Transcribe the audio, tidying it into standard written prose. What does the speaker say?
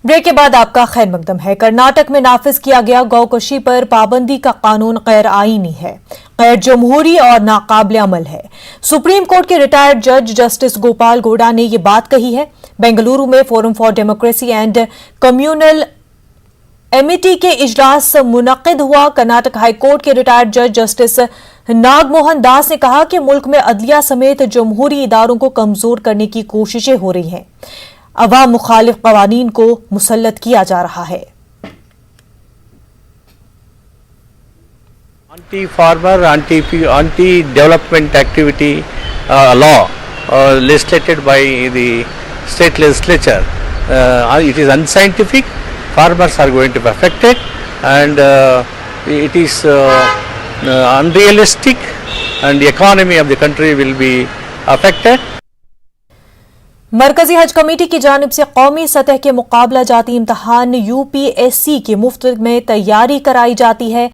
Break के बाद आपका खैर मकदम है। कर्नाटक में नाफिज किया गया गौकशी पर पाबंदी का कानून गैर आईनी है, गैर जमहूरी और नाकाबिल अमल है। सुप्रीम कोर्ट के रिटायर्ड जज जस्टिस गोपाल गौड़ा ने यह बात कही है। बेंगलुरु में forum for democracy and communal Amity के इजलास मुनक्किद हुआ। कर्नाटक हाईकोर्ट के रिटायर्ड जज जस्टिस नागमोहन दास ने कहा कि मुल्क में अदलिया समेत जमहूरी इदारों को कमजोर करने की कोशिशें हो रही हैं। अवाम मुखालिफ कवानीन को मुसल्लत किया जा रहा है। Anti-farmer, anti-development activity law legislated by the state legislature. It is unscientific. Farmers are going to be affected, and it is unrealistic, and the economy of the country will be affected. मरकजी हज committee की जानिब से कौमी सतह के मुकाबला जाती इम्तहान UPSC की मुफ्त में तैयारी कराई जाती है।